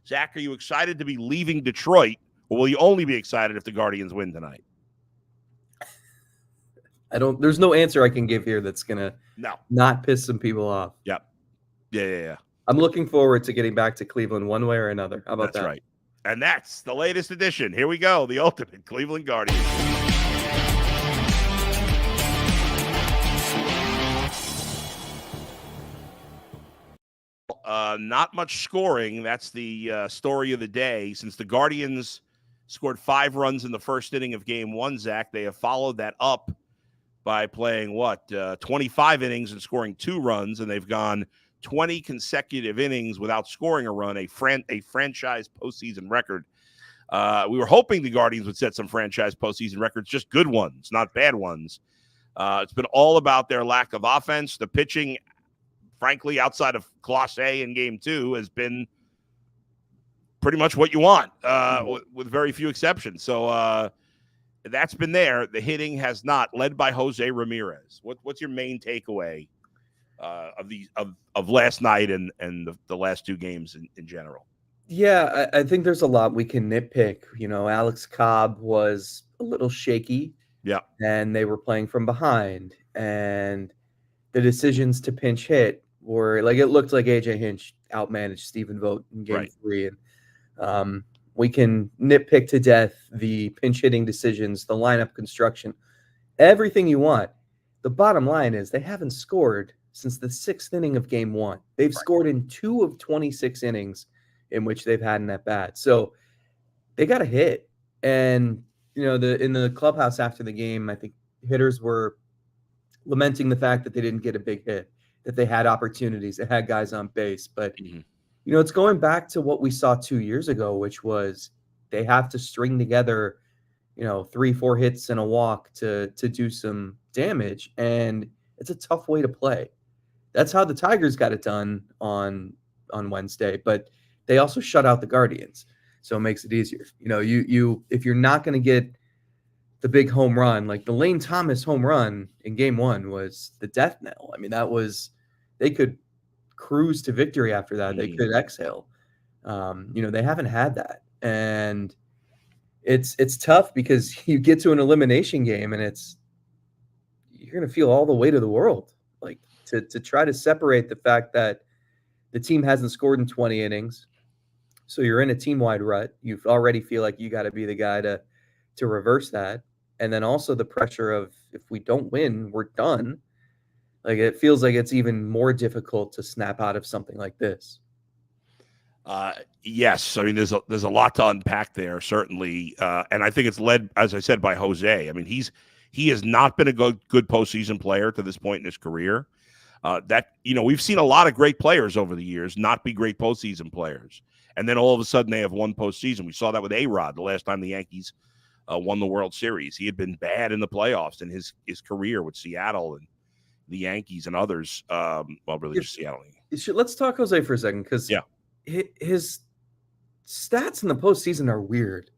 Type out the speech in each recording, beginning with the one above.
Zach, are you excited to be leaving Detroit, or will you only be excited if the Guardians win tonight? There's no answer I can give here that's going to not piss some people off. Yep. Yeah. I'm looking forward to getting back to Cleveland one way or another. How about that? That's right. And that's the latest edition. Here we go. The ultimate Cleveland Guardians. Not much scoring. That's the story of the day. Since the Guardians scored 5 runs in the first inning of Game 1, Zach, they have followed that up by playing 25 innings and scoring 2 runs, and they've gone 20 consecutive innings without scoring a run, a franchise postseason record. We were hoping the Guardians would set some franchise postseason records, just good ones, not bad ones. It's been all about their lack of offense. The pitching, frankly, outside of Class A in Game 2, has been pretty much what you want, with very few exceptions. So that's been there. The hitting has not, led by Jose Ramirez. What's your main takeaway of last night and the last 2 games in general? Yeah, I think there's a lot we can nitpick. Alex Cobb was a little shaky. Yeah. And they were playing from behind. And the decisions to pinch hit were it looked like AJ Hinch outmanaged Stephen Vogt in Game 3. And we can nitpick to death the pinch hitting decisions, the lineup construction, everything you want. The bottom line is they haven't scored since the 6th inning of Game 1. They've scored in 2 of 26 innings in which they've had an at-bat. So they got a hit. And, in the clubhouse after the game, I think hitters were lamenting the fact that they didn't get a big hit, that they had opportunities, they had guys on base. But, it's going back to what we saw 2 years ago, which was they have to string together, 3-4 hits and a walk to do some damage. And it's a tough way to play. That's how the Tigers got it done on Wednesday, but they also shut out the Guardians, so it makes it easier. You if you're not going to get the big home run, like the Lane Thomas home run in Game 1 was the death knell. I mean, they could cruise to victory after that. They could exhale. They haven't had that, and it's tough because you get to an elimination game and you're going to feel all the weight of the world. Like to try to separate the fact that the team hasn't scored in 20 innings. So you're in a team-wide rut. You already feel like you got to be the guy to reverse that. And then also the pressure of if we don't win, we're done. Like it feels like it's even more difficult to snap out of something like this. Yes. I mean, there's a lot to unpack there, certainly. And I think it's led, as I said, by Jose. I mean, he has not been a good postseason player to this point in his career. We've seen a lot of great players over the years not be great postseason players. And then all of a sudden they have won postseason. We saw that with A-Rod the last time the Yankees won the World Series. He had been bad in the playoffs in his career with Seattle and the Yankees and others. Really just Seattle. Let's talk Jose for a second because his stats in the postseason are weird.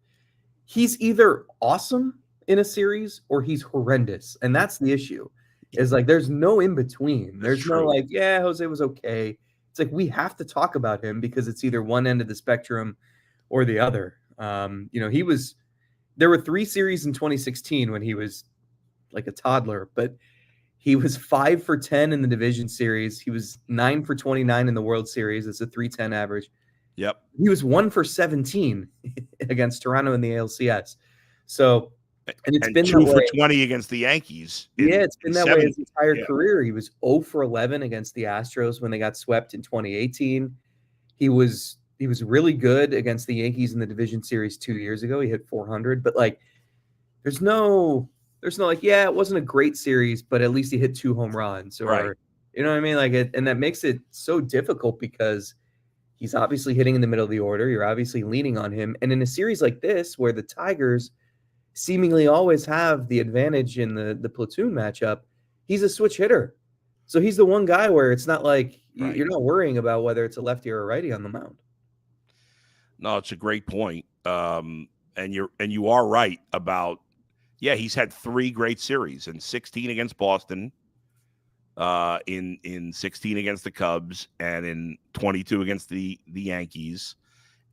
He's either awesome in a series or he's horrendous. And that's the issue. Is like there's no in between. There's no Jose was okay. It's like we have to talk about him because it's either one end of the spectrum or the other. There were 3 series in 2016 when he was like a toddler, but he was 5 for 10 in the division series. He was 9 for 29 in the World Series. It's a 310 average. Yep. He was 1 for 17 against Toronto in the ALCS. So. And it's been 2 for 20 against the Yankees. It's been that way his entire career. He was 0 for 11 against the Astros when they got swept in 2018. He was really good against the Yankees in the division series 2 years ago. He hit 400, but there's no it wasn't a great series, but at least he hit 2 home runs, or you know what I mean? And that makes it so difficult because he's obviously hitting in the middle of the order. You're obviously leaning on him, and in a series like this where the Tigers seemingly always have the advantage in the platoon matchup, he's a switch hitter. So he's the one guy where it's not like you're not worrying about whether it's a lefty or a righty on the mound. No, it's a great point. And you are right about, he's had 3 great series, in 16 against Boston, in 16 against the Cubs, and in 22 against the Yankees.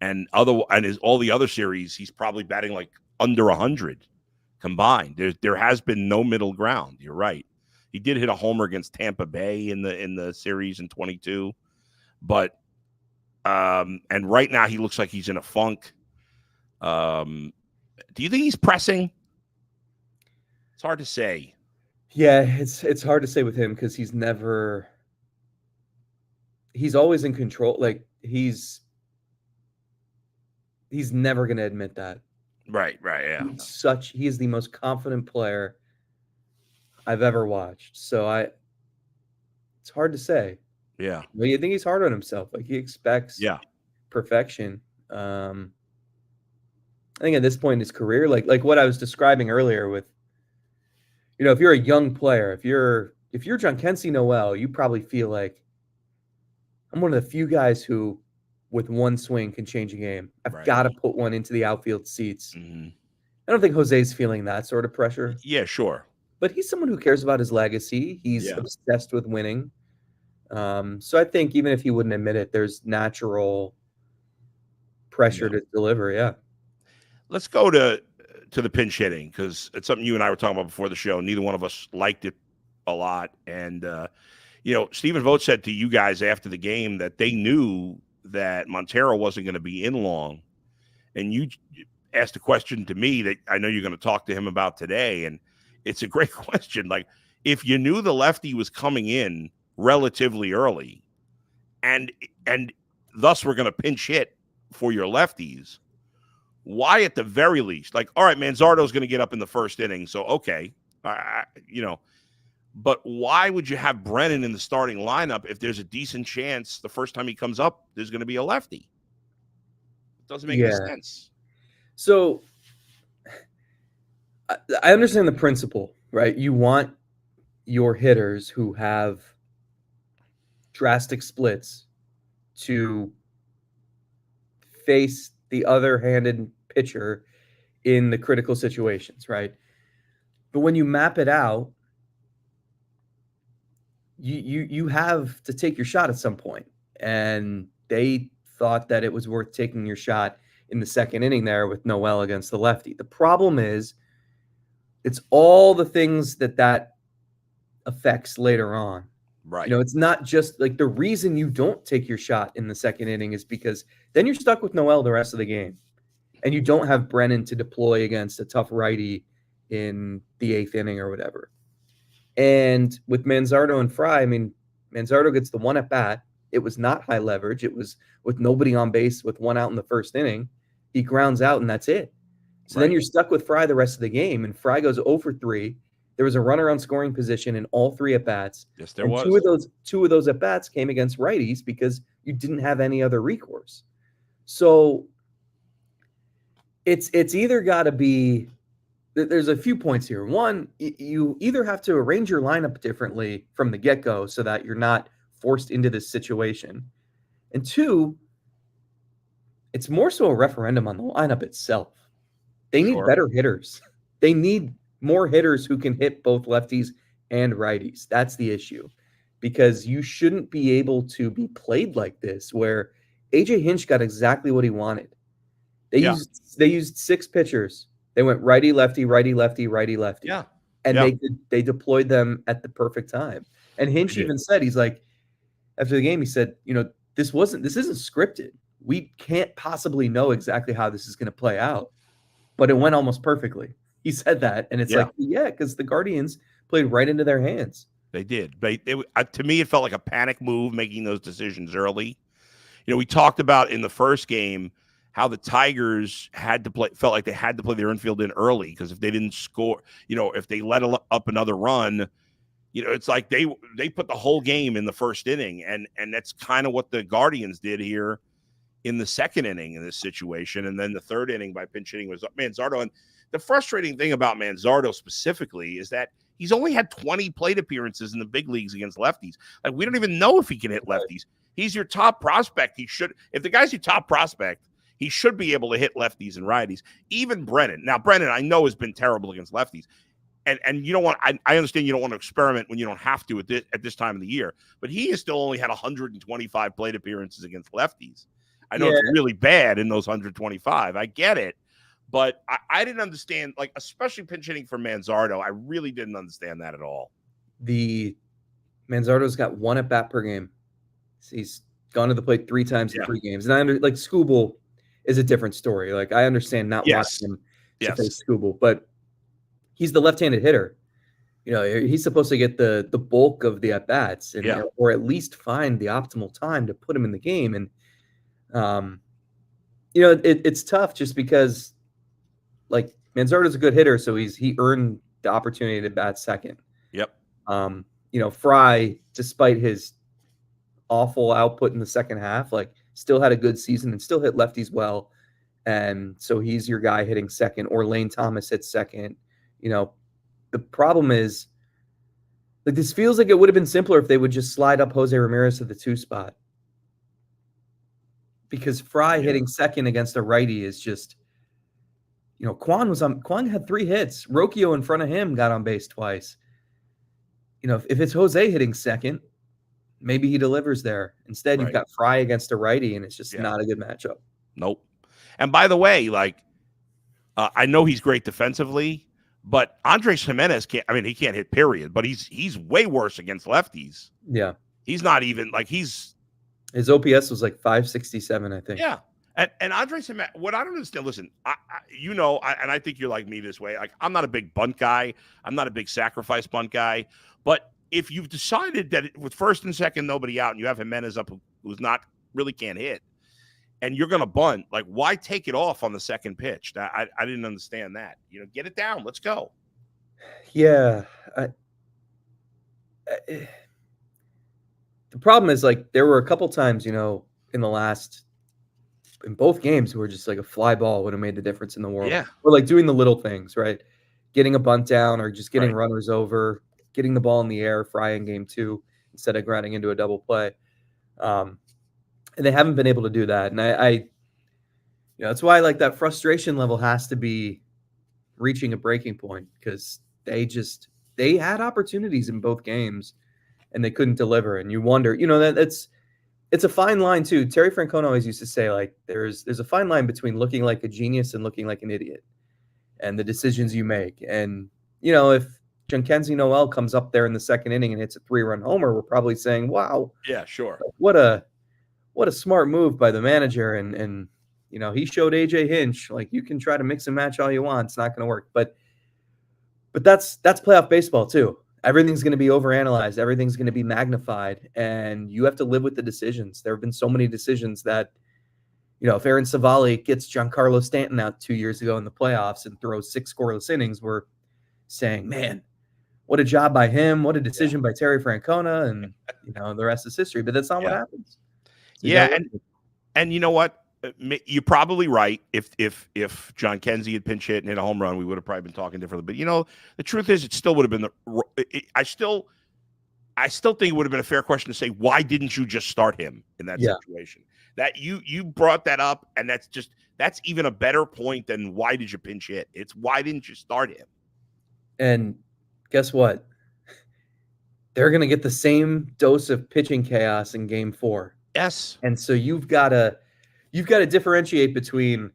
and all the other series, he's probably batting like under 100 combined. There has been no middle ground. You're right. He did hit a homer against Tampa Bay in the series in 22, but and right now he looks like he's in a funk. Do you think he's pressing? It's hard to say. Yeah, it's hard to say with him because he's always in control. Like he's never going to admit that. Right, yeah. He is the most confident player I've ever watched. So it's hard to say. Yeah. Well, you think he's hard on himself. Like he expects perfection. I think at this point in his career, like what I was describing earlier with, if you're a young player, if you're Jhonkensy Noel, you probably feel like I'm one of the few guys who, with one swing, can change a game. I've got to put one into the outfield seats. Mm-hmm. I don't think Jose's feeling that sort of pressure. Yeah, sure. But he's someone who cares about his legacy. He's obsessed with winning. So I think even if he wouldn't admit it, there's natural pressure to deliver. Yeah. Let's go to the pinch hitting because it's something you and I were talking about before the show. Neither one of us liked it a lot. And, Stephen Vogt said to you guys after the game that they knew that Montero wasn't going to be in long. And you asked a question to me that I know you're going to talk to him about today. And it's a great question. Like, if you knew the lefty was coming in relatively early and thus we're going to pinch hit for your lefties, why at the very least, like, all right, Manzardo's going to get up in the first inning. So, okay, but why would you have Brennan in the starting lineup if there's a decent chance the first time he comes up, there's going to be a lefty? It doesn't make any sense. So I understand the principle, right? You want your hitters who have drastic splits to face the other-handed pitcher in the critical situations, right? But when you map it out, you have to take your shot at some point. And they thought that it was worth taking your shot in the second inning there with Noel against the lefty. The problem is it's all the things that affects later on. Right. It's not just like the reason you don't take your shot in the second inning is because then you're stuck with Noel the rest of the game. And you don't have Brennan to deploy against a tough righty in the eighth inning or whatever. And with Manzardo and Fry, Manzardo gets the one at bat. It was not high leverage. It was with nobody on base with one out in the first inning. He grounds out and that's it. So then you're stuck with Fry the rest of the game. And Fry goes 0 for 3. There was a runner on scoring position in all 3 at bats. Yes, there was. Two of those at bats came against righties because you didn't have any other recourse. So it's either got to be. There's a few points here. One, you either have to arrange your lineup differently from the get-go so that you're not forced into this situation. And two, it's more so a referendum on the lineup itself. They need better hitters. They need more hitters who can hit both lefties and righties. That's the issue. Because you shouldn't be able to be played like this where AJ Hinch got exactly what he wanted. They used 6 pitchers. They went righty, lefty, righty, lefty, righty, lefty. Yeah. And they deployed them at the perfect time. And Hinch even said, he's like, after the game, he said, this isn't scripted. We can't possibly know exactly how this is going to play out. But it went almost perfectly. He said that. And it's because the Guardians played right into their hands. They did. But to me, it felt like a panic move making those decisions early. We talked about in the first game how the Tigers felt like they had to play their infield in early because if they didn't score, if they let up another run, it's like they put the whole game in the first inning. And that's kind of what the Guardians did here in the second inning in this situation. And then the third inning by pinch hitting was Manzardo. And the frustrating thing about Manzardo specifically is that he's only had 20 plate appearances in the big leagues against lefties. Like, we don't even know if he can hit lefties. He's your top prospect. If the guy's your top prospect, he should be able to hit lefties and righties. Even Brennan. Now, Brennan, I know, has been terrible against lefties. And you don't want, I understand you don't want to experiment when you don't have to at this time of the year, but he has still only had 125 plate appearances against lefties. I know Yeah, it's really bad in those 125. I get it. But I didn't understand, like, especially pinch hitting for Manzardo. I really didn't understand that at all. the Manzardo's got 1 at bat per game. He's gone to the plate 3 times in Yeah. 3 games. And Skubal is a different story. Like, I understand not wanting Yes. him to Yes. face Skubal, but he's the left-handed hitter. He's supposed to get the bulk of the at bats, Yeah. or at least find the optimal time to put him in the game. And it's tough just because, like, Manzardo's a good hitter, so he earned the opportunity to bat second. Yep. Fry, despite his awful output in the second half, like, still had a good season and still hit lefties well. And so he's your guy hitting second, or Lane Thomas hits second. The problem is, like, this feels like it would have been simpler if they would just slide up Jose Ramirez to the 2 spot. Because Fry hitting second against a righty is just, Kwan had 3 hits. Rocchio in front of him got on base twice. If it's Jose hitting second, maybe he delivers there. Instead, you've got Fry against a righty, and it's just not a good matchup. Nope. And by the way, like, I know he's great defensively, but Andres Jimenez can't. I mean, he can't hit, period. But he's way worse against lefties. Yeah, he's not even like his OPS was like 567, I think. Yeah, and Andres Jimenez. What I don't understand. Listen, and I think you're like me this way. Like, I'm not a big bunt guy. I'm not a big sacrifice bunt guy. But if you've decided that with first and second nobody out, and you have Jimenez up who's not really can't hit, and you're going to bunt, like, why take it off on the second pitch? I didn't understand that. Get it down. Let's go. Yeah. The problem is, like, there were a couple times, in both games where just like a fly ball would have made the difference in the world. Yeah. Or like doing the little things, right? Getting a bunt down, or just getting runners over, getting the ball in the air, Fry in game 2 instead of grounding into a double play. And they haven't been able to do that. And that's why, like, that frustration level has to be reaching a breaking point, because they had opportunities in both games and they couldn't deliver. And you wonder, it's a fine line too. Terry Francona always used to say, like, there's a fine line between looking like a genius and looking like an idiot, and the decisions you make. And, if Giankenzie Noel comes up there in the second inning and hits a 3-run homer, we're probably saying, wow. Yeah, sure. What a smart move by the manager. And he showed AJ Hinch, like, you can try to mix and match all you want. It's not going to work. But that's playoff baseball too. Everything's going to be overanalyzed. Everything's going to be magnified. And you have to live with the decisions. There have been so many decisions that, if Aaron Savali gets Giancarlo Stanton out 2 years ago in the playoffs and throws 6 scoreless innings, we're saying, man, what a job by him. What a decision by Terry Francona. And, the rest is history. But that's not what happens. So and you know what? You're probably right. If John Kenzie had pinch hit and hit a home run, we would have probably been talking differently. But the truth is, it still would have been I still think it would have been a fair question to say, why didn't you just start him in that situation? That you brought that up, and that's even a better point than why did you pinch hit? It's why didn't you start him? And guess what? They're going to get the same dose of pitching chaos in game 4. Yes. And so you've got to differentiate between,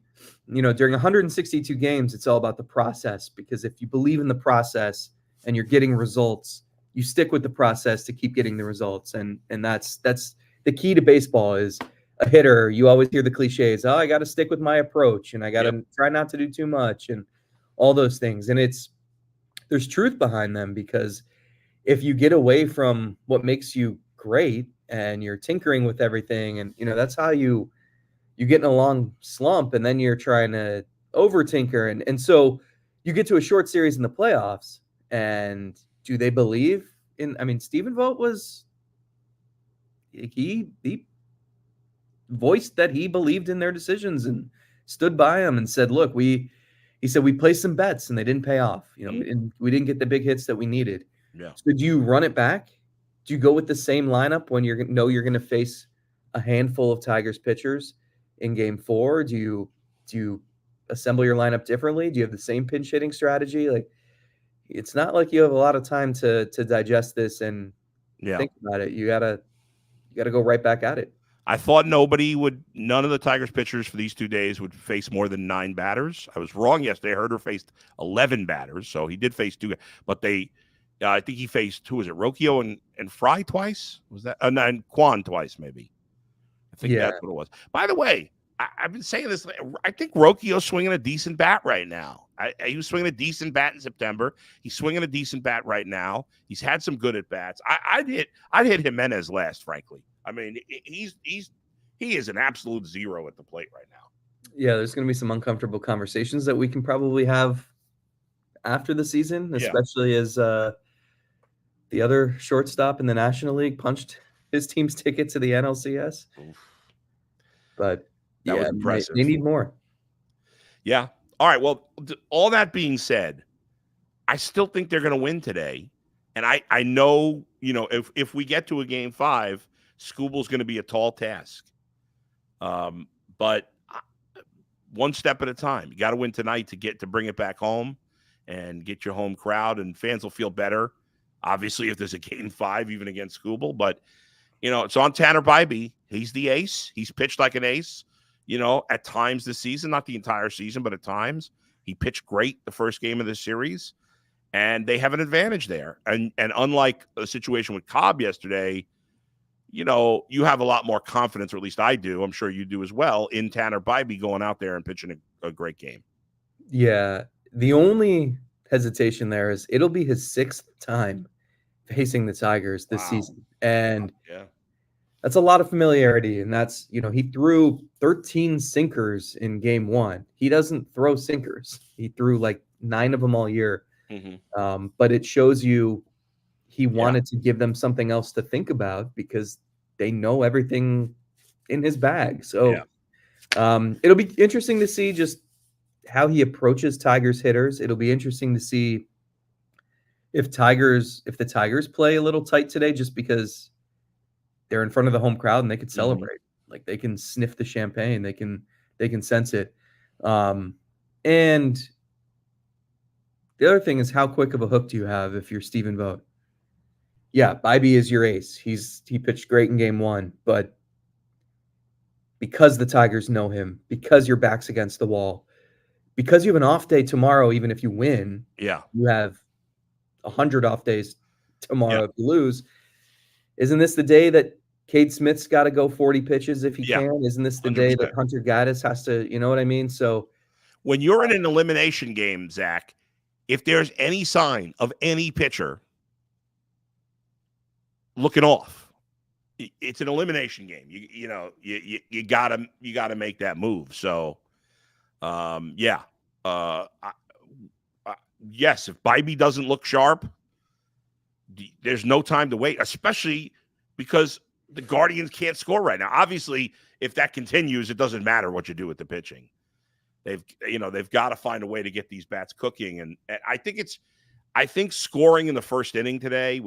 during 162 games, it's all about the process, because if you believe in the process and you're getting results, you stick with the process to keep getting the results. And that's the key to baseball. Is a hitter, you always hear the cliches, I got to stick with my approach, and I got to try not to do too much, and all those things. And there's truth behind them, because if you get away from what makes you great and you're tinkering with everything, and that's how you get in a long slump, and then you're trying to over tinker, and so you get to a short series in the playoffs. And do they believe in? I mean, Stephen Vogt he voiced that he believed in their decisions and stood by them and said, look, he said we placed some bets and they didn't pay off. We didn't get the big hits that we needed. Yeah. So do you run it back? Do you go with the same lineup when you're going to face a handful of Tigers pitchers in game 4? Do you assemble your lineup differently? Do you have the same pinch hitting strategy? Like, it's not like you have a lot of time to digest this and think about it. You gotta go right back at it. I thought none of the Tigers pitchers for these 2 days would face more than 9 batters. I was wrong yesterday. Herder faced 11 batters, so he did face 2. But I think he faced, who was it, Rocchio and Fry twice? Was that? And Quan twice, maybe. I think that's what it was. By the way, I've been saying this. I think Rocchio's swinging a decent bat right now. He was swinging a decent bat in September. He's swinging a decent bat right now. He's had some good at bats. I'd hit Jimenez last, frankly. I mean, he is an absolute zero at the plate right now. Yeah, there's going to be some uncomfortable conversations that we can probably have after the season, especially as the other shortstop in the National League punched his team's ticket to the NLCS. Oof. But that was impressive. They need more. Yeah. All right. Well, all that being said, I still think they're going to win today. And I know, if we get to a game 5, Scooble's going to be a tall task. But one step at a time. You got to win tonight to bring it back home and get your home crowd, and fans will feel better. Obviously, if there's a game 5, even against Scooble, but it's on Tanner Bibee. He's the ace. He's pitched like an ace, at times this season, not the entire season, but at times he pitched great the first game of the series, and they have an advantage there. And unlike a situation with Cobb yesterday, you have a lot more confidence, or at least I do. I'm sure you do as well, in Tanner Bibee going out there and pitching a great game. Yeah. The only hesitation there is it'll be his 6th time facing the Tigers this season. And that's a lot of familiarity. And that's, he threw 13 sinkers in game 1. He doesn't throw sinkers. He threw like 9 of them all year. Mm-hmm. But it shows you he wanted to give them something else to think about because they know everything in his bag. So it'll be interesting to see just how he approaches Tigers hitters. It'll be interesting to see if the Tigers play a little tight today, just because they're in front of the home crowd and they could celebrate. Mm-hmm. Like they can sniff the champagne. They can sense it. And the other thing is, how quick of a hook do you have if you're Stephen Vogt? Yeah, Bibee is your ace. He pitched great in game 1, but because the Tigers know him, because your back's against the wall, because you have an off day tomorrow, even if you win, you have 100 off days tomorrow if you lose. Isn't this the day that Cade Smith's got to go 40 pitches if he can? Isn't this the 100%. Day that Hunter Gaddis has to, you know what I mean? So when you're in an elimination game, Zach, if there's any sign of any pitcher looking off, it's an elimination game. You gotta make that move. So, yes, if Bibee doesn't look sharp, there's no time to wait, especially because the Guardians can't score right now. Obviously, if that continues, it doesn't matter what you do with the pitching. They've got to find a way to get these bats cooking, and I think scoring in the first inning today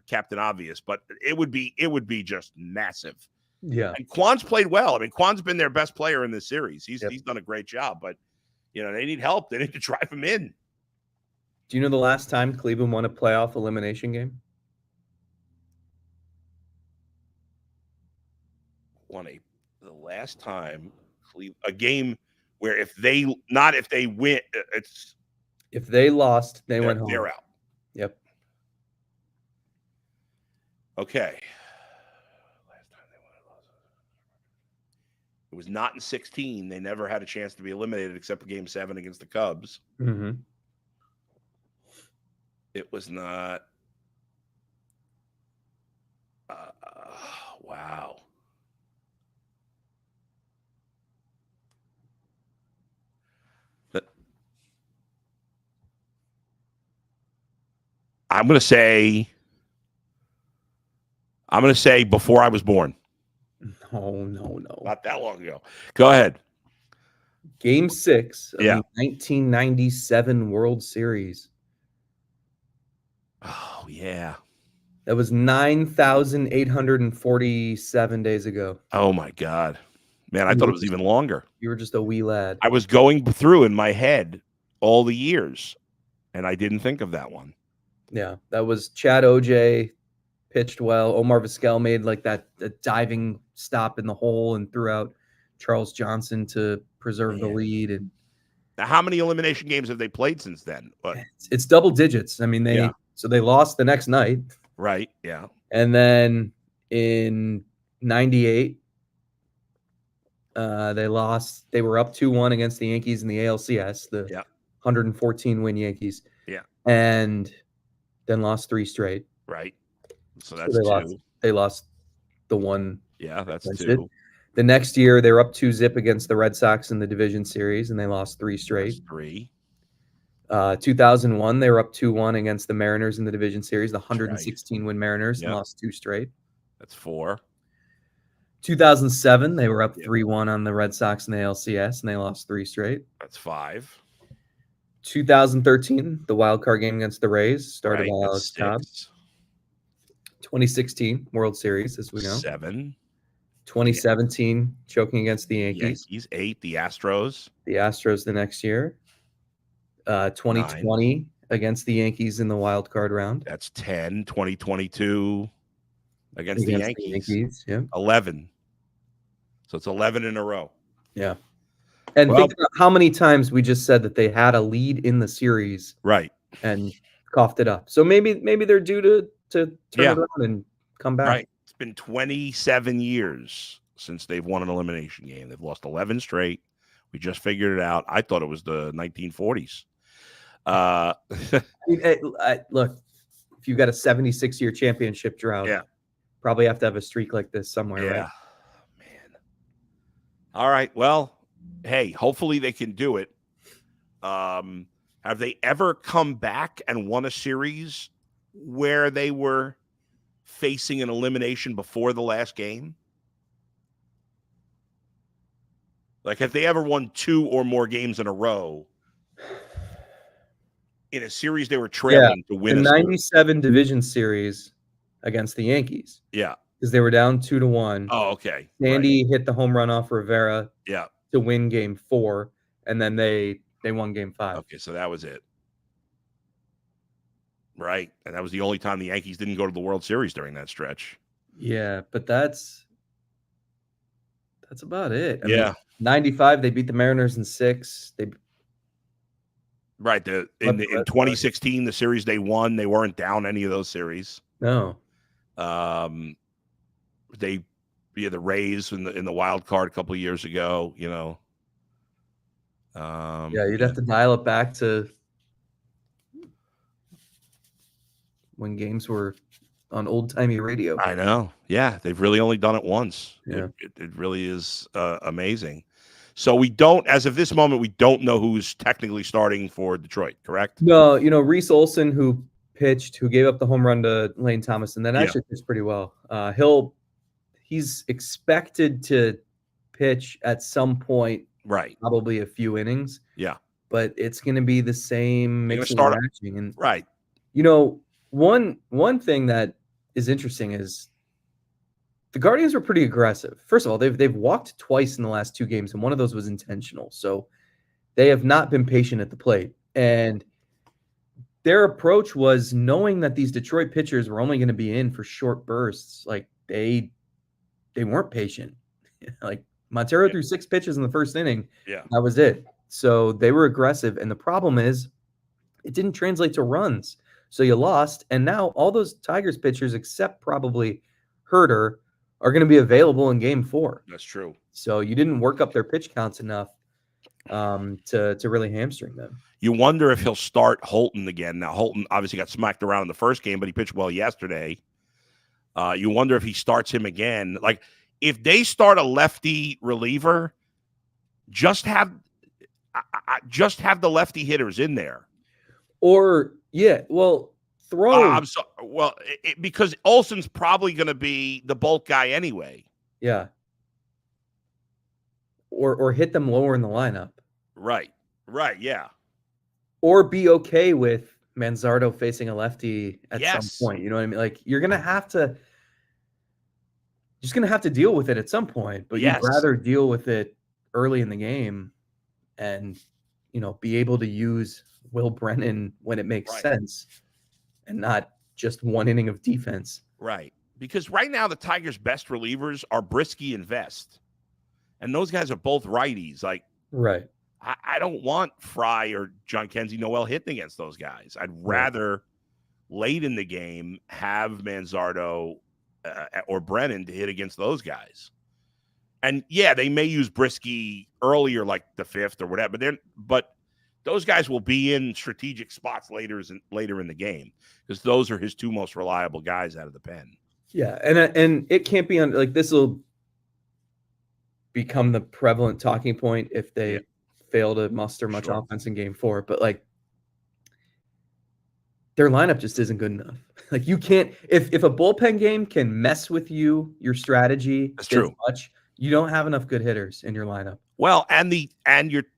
Captain Obvious, but it would be just massive. Yeah. And Quan's played well. I mean, Quan's been their best player in this series. He's done a great job, but they need help. They need to drive him in. Do you know the last time Cleveland won a playoff elimination game? The last time a game where if they win, it's if they lost, they went home. They're out. Yep. Okay. Last time they won, it was not in 16. They never had a chance to be eliminated except for Game 7 against the Cubs. Mm-hmm. It was not. Wow. I'm going to say before I was born. No. Not that long ago. Go ahead. Game 6 of the 1997 World Series. Oh, yeah. That was 9,847 days ago. Oh, my God. Man, I thought it was even longer. You were just a wee lad. I was going through in my head all the years, and I didn't think of that one. Yeah, that was Chad OJ, pitched well. Omar Vizquel made like that diving stop in the hole and threw out Charles Johnson to preserve the lead. And now, how many elimination games have they played since then? But it's double digits. I mean, they lost the next night. Right. Yeah. And then in 98, they lost. They were up 2-1 against the Yankees in the ALCS, the 114 win Yankees. Yeah. And then lost 3 straight. Right. So that's so 2. They lost the one. Yeah, that's 2. The next year, they were up 2-0 against the Red Sox in the division series, and they lost 3 straight. That's 3. 2001, they were up 2-1 against the Mariners in the division series, the 116-win Mariners, and lost 2 straight. That's 4. 2007, they were up 3-1 on the Red Sox in the ALCS, and they lost 3 straight. That's 5. 2013, the wild card game against the Rays, started by Alex 6. Cobb. 2016, World Series, as we know. 7. 2017, choking against the Yankees. 8. The Astros. The Astros the next year. 2020 9. against the Yankees in the wild card round. That's 10. 2022 against the Yankees. 11. So it's 11 in a row. Yeah. And think about how many times we just said that they had a lead in the series. Right. And coughed it up. So maybe they're due to turn it around and come back. Right. It's been 27 years since they've won an elimination game. They've lost 11 straight. We just figured it out. I thought it was the 1940s. Look, if you've got a 76-year championship drought, probably have to have a streak like this somewhere, right? Man. All right. Well, hey, hopefully they can do it. Have they ever come back and won a series where they were facing an elimination before the last game? Like, have they ever won 2 or more games in a row in a series they were trailing to win? The 97 division series against the Yankees. Yeah. Because they were down 2-1. Oh, okay. Sandy hit the home run off Rivera to win game 4, and then they won game 5. Okay, so that was it. Right. And that was the only time the Yankees didn't go to the World Series during that stretch. Yeah, but that's about it. I mean, 95, they beat the Mariners in 6. In 2016, the series they won, they weren't down any of those series. No. The Rays in the wild card a couple of years ago, you know. You'd have to dial it back to when games were on old-timey radio. I know. Yeah, they've really only done it once. Yeah. It really is amazing. So we don't, as of this moment, we don't know who's technically starting for Detroit, correct? No, Reese Olson, who gave up the home run to Lane Thomas, and then actually pitched pretty well. He's expected to pitch at some point, right? Probably a few innings. Yeah, but it's going to be the same mixing and matching. And right. One thing that is interesting is the Guardians were pretty aggressive. First of all, they've walked twice in the last 2 games, and one of those was intentional. So they have not been patient at the plate. And their approach was knowing that these Detroit pitchers were only going to be in for short bursts. Like they weren't patient. Like Montero threw 6 pitches in the first inning. Yeah, that was it. So they were aggressive. And the problem is it didn't translate to runs. So you lost. And now all those Tigers pitchers, except probably Herter, are going to be available in game 4. That's true. So you didn't work up their pitch counts enough to really hamstring them. You wonder if he'll start Holton again. Now, Holton obviously got smacked around in the first game, but he pitched well yesterday. You wonder if he starts him again. Like, if they start a lefty reliever, just have the lefty hitters in there. Or, throw. Because Olson's probably going to be the bulk guy anyway. Yeah. Or hit them lower in the lineup. Right, yeah. Or be okay with Manzardo facing a lefty at some point. You know what I mean? Like, you're going to have to deal with it at some point, but you'd rather deal with it early in the game and, be able to use Will Brennan when it makes sense and not just 1 inning of defense. Right. Because right now the Tigers' best relievers are Brisky and Vest. And those guys are both righties. Like, Right. I don't want Fry or John Kenzie Noel hitting against those guys. I'd rather late in the game have Manzardo or Brennan to hit against those guys. And yeah, they may use Brisky earlier, like the 5th or whatever, but those guys will be in strategic spots later in the game because those are his 2 most reliable guys out of the pen. Yeah, and it can't be on like this will become the prevalent talking point if they fail to muster much offense in game 4, but like their lineup just isn't good enough. Like you can't if a bullpen game can mess with your strategy true. much, you don't have enough good hitters in your lineup. Well, and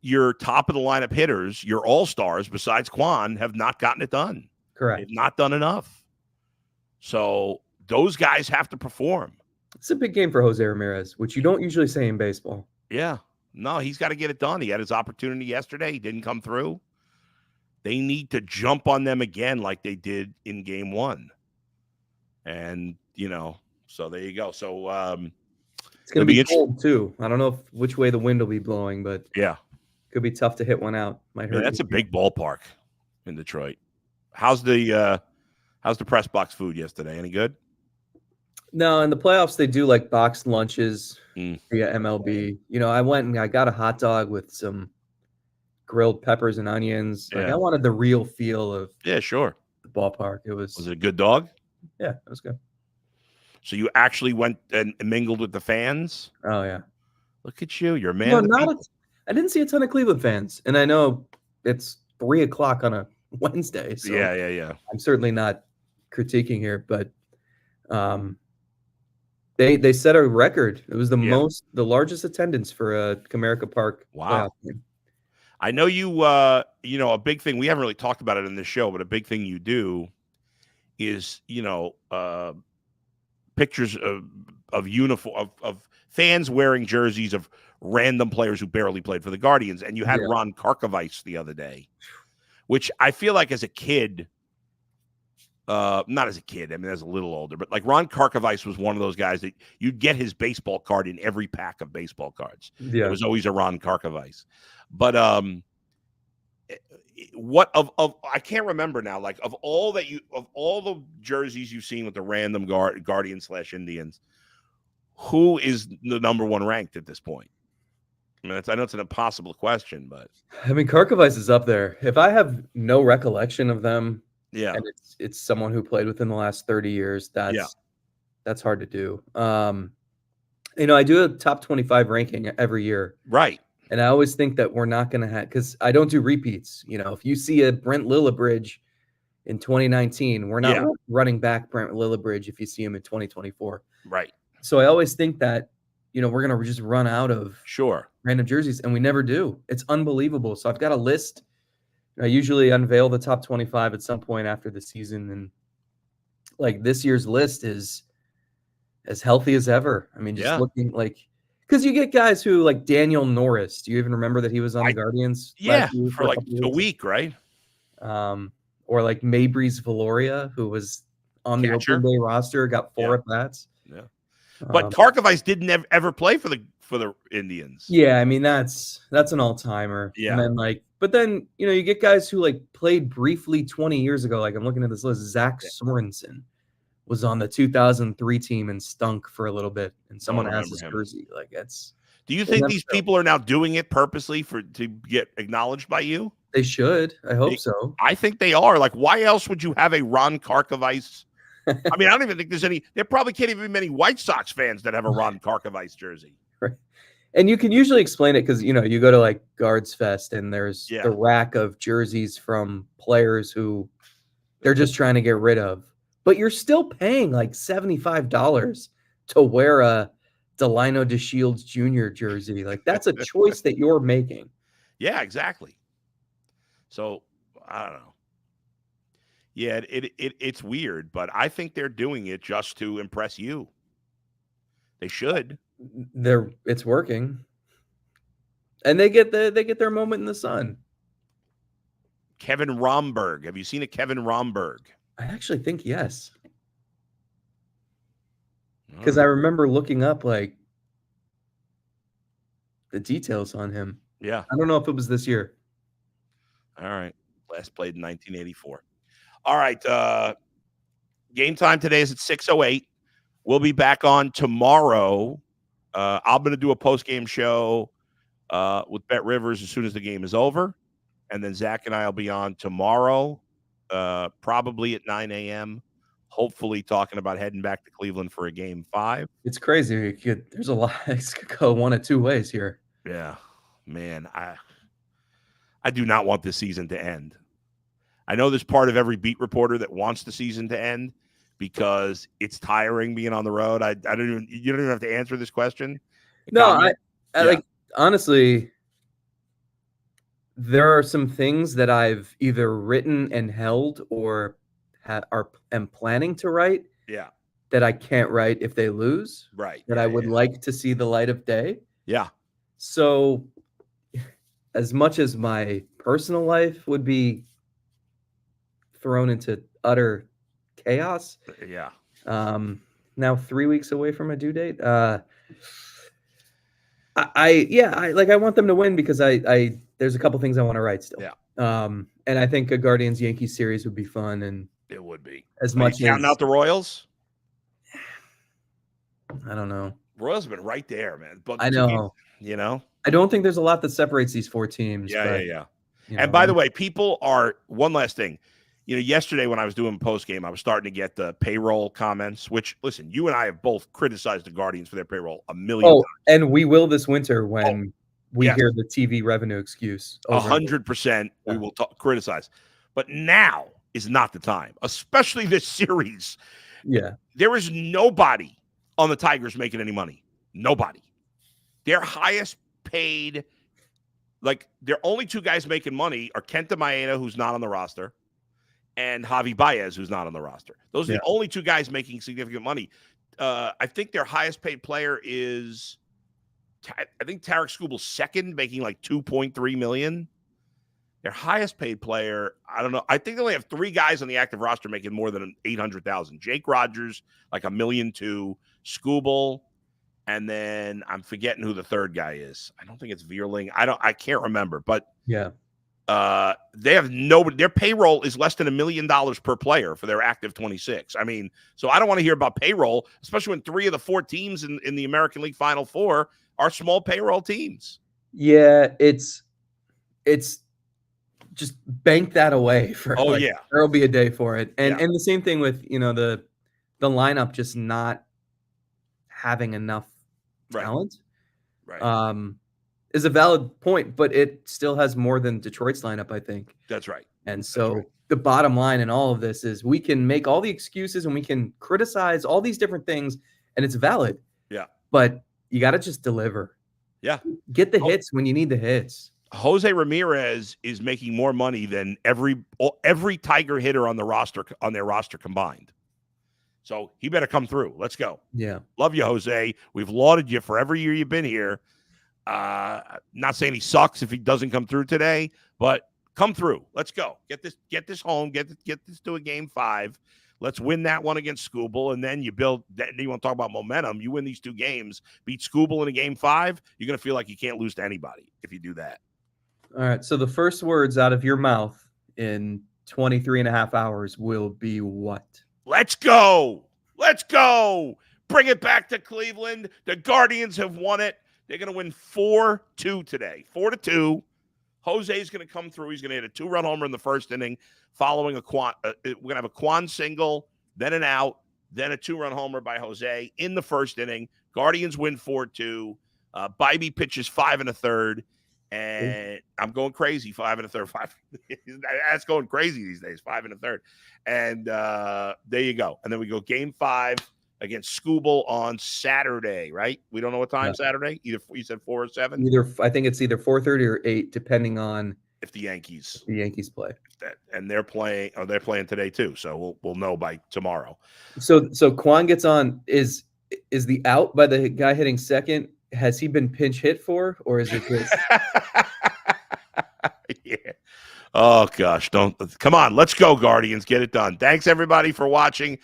your top of the lineup hitters, your all-stars besides Kwan have not gotten it done. Correct. They've not done enough. So those guys have to perform. It's a big game for Jose Ramirez, which you don't usually say in baseball. Yeah. No, he's got to get it done. He had his opportunity yesterday. He didn't come through. They need to jump on them again like they did in game 1. And, so there you go. So it's going to be cold, too. I don't know which way the wind will be blowing, but yeah, could be tough to hit one out. Might hurt. Yeah, that's a big ballpark in Detroit. How's the press box food yesterday? Any good? No, in the playoffs they do like boxed lunches via MLB. I went and I got a hot dog with some grilled peppers and onions. Like I wanted the real feel of sure the ballpark. Was it a good dog? Yeah, it was good. So you actually went and mingled with the fans? Oh yeah. Look at you. You're a man. I didn't see a ton of Cleveland fans, and I know it's 3:00 on a Wednesday. So yeah. I'm certainly not critiquing here, but they set a record. It was the largest attendance for a Comerica Park playoff game. I know you. A big thing we haven't really talked about it in this show, but a big thing you do is pictures of uniform of fans wearing jerseys of random players who barely played for the Guardians, and you had Ron Karkovice the other day, which I feel like as a kid. Not as a kid. I mean, as a little older, but like Ron Karkovice was one of those guys that you'd get his baseball card in every pack of baseball cards. Yeah. It was always a Ron Karkovice. But what of I can't remember now. Like of all the jerseys you've seen with the random Guardians/Indians, who is the number 1 ranked at this point? I mean, I know it's an impossible question, but I mean, Karkovice is up there. If I have no recollection of them. Yeah, and it's someone who played within the last 30 years. That's hard to do. I do a top 25 ranking every year, right? And I always think that we're not going to have because I don't do repeats. If you see a Brent Lillibridge in 2019, we're not running back Brent Lillibridge if you see him in 2024, right? So I always think that we're going to just run out of random jerseys, and we never do. It's unbelievable. So I've got a list. I usually unveil the top 25 at some point after the season, and like this year's list is as healthy as ever. I mean, just looking like because you get guys who like Daniel Norris. Do you even remember that he was on the Guardians? Yeah, for like a week, right? Or like Mabrys Valoria, who was on the opening day roster, got 4 at bats. Yeah, but Karkovice didn't ever play for the Indians. Yeah, I mean that's an all timer. Yeah, and then but then you get guys who like played briefly 20 years ago. Like I'm looking at this list. Zach Sorensen was on the 2003 team and stunk for a little bit, and someone has his jersey. Like it's. Do you think these people are now doing it purposely to get acknowledged by you? They should. I hope so. I think they are. Like, why else would you have a Ron Karkovice? I mean, I don't even think there's any. There probably can't even be many White Sox fans that have a Ron Karkovice jersey. Right. And you can usually explain it because, you go to like Guards Fest and there's the rack of jerseys from players who they're just trying to get rid of. But you're still paying like $75 to wear a Delino DeShields Jr. jersey. Like that's a choice that you're making. Yeah, exactly. So I don't know. Yeah, it's weird, but I think they're doing it just to impress you. They should. It's working, and they get their moment in the sun. Kevin Romberg. Have you seen a Kevin Romberg? I actually think yes. Because I remember looking up like the details on him. Yeah. I don't know if it was this year. All right. Last played in 1984. All right. Game time today is at 6:08. We'll be back on tomorrow. I'm going to do a post-game show with Bet Rivers as soon as the game is over. And then Zach and I will be on tomorrow, probably at 9 a.m., hopefully talking about heading back to Cleveland for a game 5. It's crazy. There's a lot. It could go one of two ways here. Yeah, man, I do not want this season to end. I know there's part of every beat reporter that wants the season to end because it's tiring being on the road. You don't even have to answer this question. No, I like, honestly, there are some things that I've either written and held or am planning to write. Yeah. That I can't write if they lose. Right. That I would like to see the light of day. Yeah. So as much as my personal life would be thrown into utter chaos. Yeah. Now 3 weeks away from a due date. I want them to win because there's a couple things I want to write still. Yeah. And I think a Guardians Yankees series would be fun, and it would be as much as counting out the Royals. I don't know. Royals have been right there, man. But I know. You know, I don't think there's a lot that separates these 4 teams. Yeah, but, yeah. And by the way, people are one last thing. Yesterday when I was doing post game, I was starting to get the payroll comments. Which, listen, you and I have both criticized the Guardians for their payroll a million times. And we will this winter when we hear the TV revenue excuse. 100%, we will criticize. But now is not the time, especially this series. Yeah, there is nobody on the Tigers making any money. Nobody. Their highest paid, like their only 2 guys making money are Kenta Maeda, who's not on the roster, and Javi Baez, who's not on the roster. Those are the only 2 guys making significant money. I think their highest paid player is, I think Tarek Skubal's second, making like $2.3 million. Their highest paid player, I don't know. I think they only have 3 guys on the active roster making more than $800,000. Jake Rogers, like $1.2 million. Skubal, and then I'm forgetting who the third guy is. I don't think it's Vierling. I can't remember. But yeah, they have nobody. Their payroll is less than $1 million per player for their active 26. I mean, so I don't want to hear about payroll, especially when 3 of the 4 teams in the American League Final Four are small payroll teams. Yeah, it's just bank that away for. There'll be a day for it, and the same thing with the lineup just not having enough talent. Right. Is a valid point, but it still has more than Detroit's lineup, I think. That's right. And so the bottom line in all of this is we can make all the excuses and we can criticize all these different things, and it's valid. Yeah. But you got to just deliver. Yeah. Get the hits when you need the hits. Jose Ramirez is making more money than every Tiger hitter on their roster combined. So he better come through. Let's go. Yeah. Love you, Jose. We've lauded you for every year you've been here. Not saying he sucks if he doesn't come through today, but come through. Let's go. Get this home. Get this to a game 5. Let's win that one against Skubal, and then you build. Then you want to talk about momentum. You win these 2 games, beat Skubal in a game 5. You're going to feel like you can't lose to anybody if you do that. All right. So the first words out of your mouth in 23 and a half hours will be what? Let's go. Let's go. Bring it back to Cleveland. The Guardians have won it. They're going to win 4-2 today. 4-2. Jose's going to come through. He's going to hit a 2-run homer in the first inning, following a Quan. We're going to have a Quan single, then an out, then a 2-run homer by Jose in the first inning. Guardians win 4-2. Bibee pitches 5 1/3. And I'm going crazy. 5 1/3. 5. That's going crazy these days. 5 1/3. And there you go. And then we go game 5 against Skubal on Saturday, right? We don't know what time Saturday. Either you said 4 or 7. I think it's either 4:30 or 8, depending on if the Yankees play. And they're playing. Oh, they're playing today too. So we'll know by tomorrow. So Quan gets on. Is the out by the guy hitting second? Has he been pinch hit for, or is it just? Yeah. Oh gosh, come on, let's go, Guardians, get it done. Thanks everybody for watching.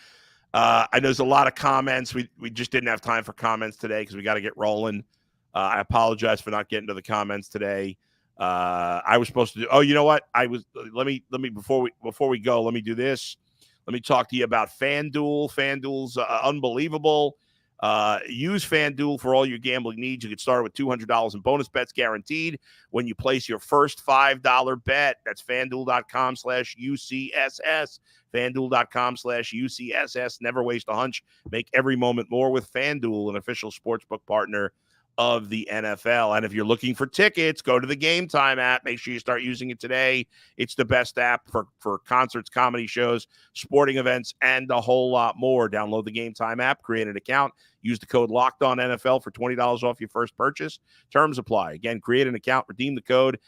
I know there's a lot of comments. We just didn't have time for comments today because we got to get rolling. I apologize for not getting to the comments today. I was supposed to do. Oh, you know what? Let me before we go. Let me do this. Let me talk to you about FanDuel. FanDuel's unbelievable. Use FanDuel for all your gambling needs. You get started with $200 in bonus bets guaranteed when you place your first $5 bet. That's FanDuel.com/UCSS. FanDuel.com/UCSS. Never waste a hunch. Make every moment more with FanDuel, an official sportsbook partner of the NFL. And if you're looking for tickets, go to the Game Time app. Make sure you start using it today. It's the best app for concerts, comedy shows, sporting events, and a whole lot more. Download the Game Time app, create an account, use the code LOCKEDONNFL for $20 off your first purchase. Terms apply. Again, create an account, redeem the code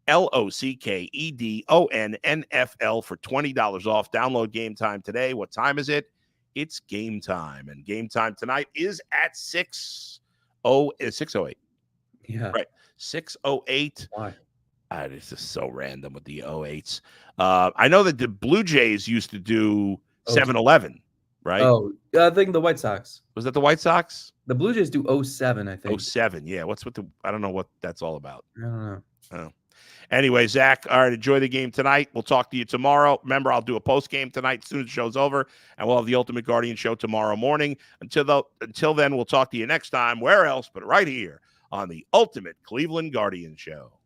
LOCKEDONNFL for $20 off. Download Game Time today. What time is it? It's game time. And game time tonight is at 6:08. Yeah. Right. 6:08. Why? It's just so random with the 08s. I know that the Blue Jays used to do 7-11, right? Oh, I think the White Sox. Was that the White Sox? The Blue Jays do 07, I think. 07, yeah. I don't know what that's all about. I don't know. Oh. Anyway, Zach, all right, enjoy the game tonight. We'll talk to you tomorrow. Remember, I'll do a post game tonight as soon as the show's over, and we'll have the Ultimate Guardian show tomorrow morning. Until then, we'll talk to you next time. Where else but right here on the Ultimate Cleveland Guardian Show.